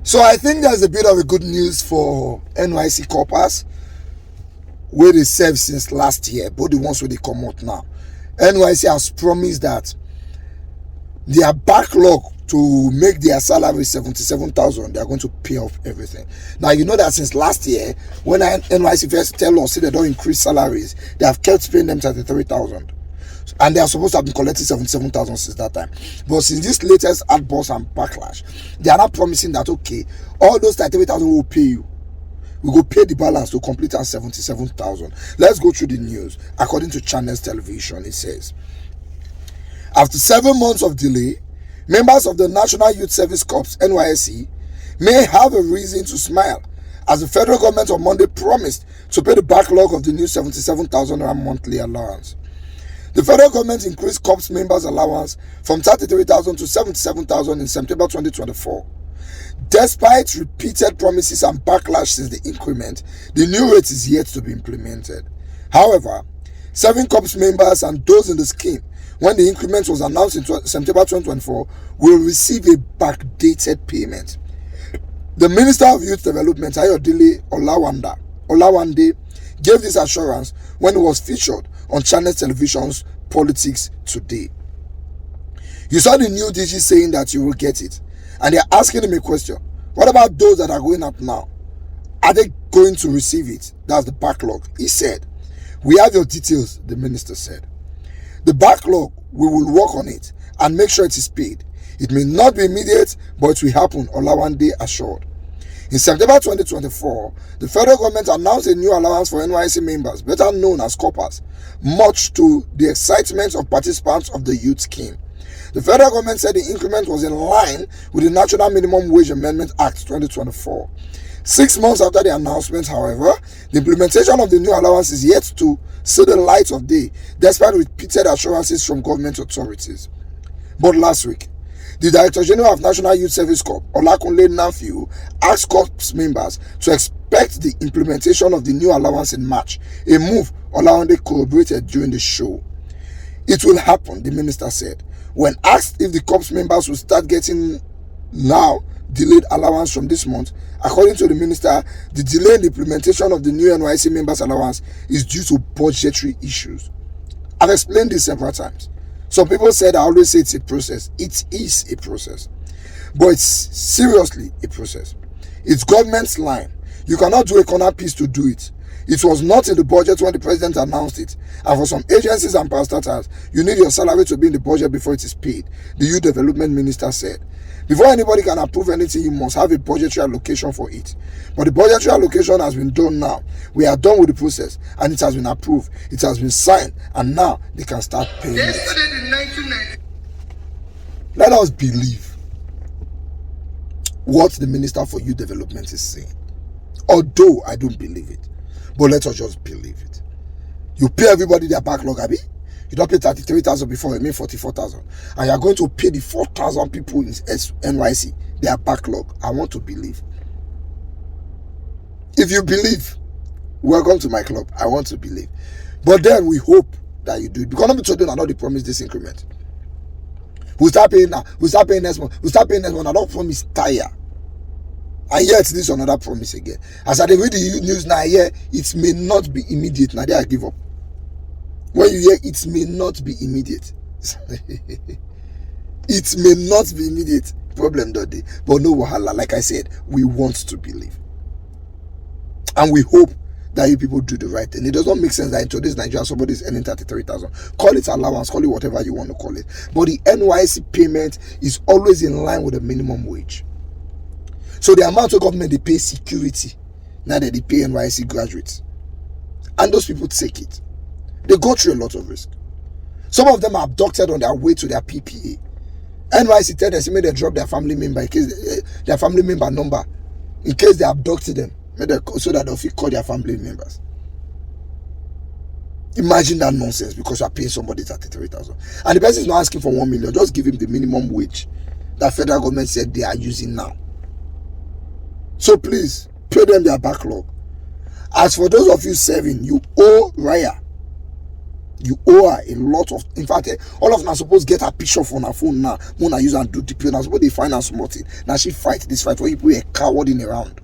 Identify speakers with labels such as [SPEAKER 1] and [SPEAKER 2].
[SPEAKER 1] So I think there's a bit of a good news for NYC corpers where they serve since last year, but the ones where they come out now. NYC has promised that their backlog to make their salary 77,000, they are going to pay off everything. Now you know that since last year, when NYC first tell us they don't increase salaries, they have kept paying them 33,000. And they are supposed to have been collecting 77,000 since that time. But since this latest outburst and backlash, they are not promising that, okay, all those 33,000 will pay you. We go pay the balance to complete our 77,000. Let's go through the news. According to Channels Television, it says, after 7 months of delay, members of the National Youth Service Corps, NYSC, may have a reason to smile as the federal government on Monday promised to pay the backlog of the new 77,000 monthly allowance. The federal government increased corps members' allowance from 33,000 to 77,000 in September 2024. Despite repeated promises and backlash since the increment, the new rate is yet to be implemented. However, serving corps members and those in the scheme when the increment was announced in September 2024 will receive a backdated payment. The Minister of Youth Development, Ayodele Olawande, gave this assurance when it was featured on Channels Television's Politics Today. You saw the new DG saying that you will get it, and they're asking him a question. What about those that are going up now? Are they going to receive it? That's the backlog. He said, we have your details, the minister said. The backlog, we will work on it and make sure it is paid. It may not be immediate, but it will happen, Olawande assured. In September 2024, the federal government announced a new allowance for NYSC members, better known as corpers, much to the excitement of participants of the youth scheme. The federal government said the increment was in line with the National Minimum Wage Amendment Act 2024. 6 months after the announcement, however, the implementation of the new allowance is yet to see the light of day, despite repeated assurances from government authorities. But last week, the Director General of National Youth Service Corps, Olakunle Nafiu, asked corps members to expect the implementation of the new allowance in March, a move Olawande corroborated during the show. It will happen, the minister said. When asked if the corps members will start getting now delayed allowance from this month, according to the minister, the delay in the implementation of the new NYC members allowance is due to budgetary issues. I've explained this several times. Some people said I always say it's a process. It is a process. But it's seriously a process. It's government's line. You cannot do a corner piece to do it. It was not in the budget when the president announced it. And for some agencies and parastatals, you need your salary to be in the budget before it is paid, the youth development minister said. Before anybody can approve anything, you must have a budgetary allocation for it. But the budgetary allocation has been done now. We are done with the process and it has been approved. It has been signed and now they can start paying it. Let us believe what the Minister for Youth Development is saying. Although I don't believe it. But let us just believe it. You pay everybody their backlog, Abi. You don't pay 33,000 before, you mean 44,000. And you are going to pay the 4,000 people in NYC their backlog. I want to believe. If you believe, welcome to my club. I want to believe. But then we hope that you do it. Because nobody told you not to promise this increment. We'll start paying now. We'll start paying next month. We'll start paying next month. I don't promise tire. And yet, this is another promise again. As I read the news now, here, it may not be immediate. Now, there I give up. When you hear it may not be immediate, it may not be immediate. Problem don't they? But no wahala. Like I said, we want to believe. And we hope that you people do the right thing. It does not make sense that in today's Nigeria, somebody is earning 33,000. Call it allowance, call it whatever you want to call it. But the NYC payment is always in line with the minimum wage. So the amount of government they pay security, now that they pay NYC graduates. And those people take it. They go through a lot of risk. Some of them are abducted on their way to their PPA. NYC tell them, may they drop their family member in case their family member number, in case they abducted them, so that they'll call their family members. Imagine that nonsense because you are paying somebody 33,000. And the person is not asking for 1 million. Just give him the minimum wage that federal government said they are using now. So please, pay them their backlog. As for those of you serving, you owe Raya. You owe her a lot of, in fact, all of them are supposed to get her picture from her phone now. Mona use and do DP. Now suppose they find her something. Now she fight this fight where people are cowarding around.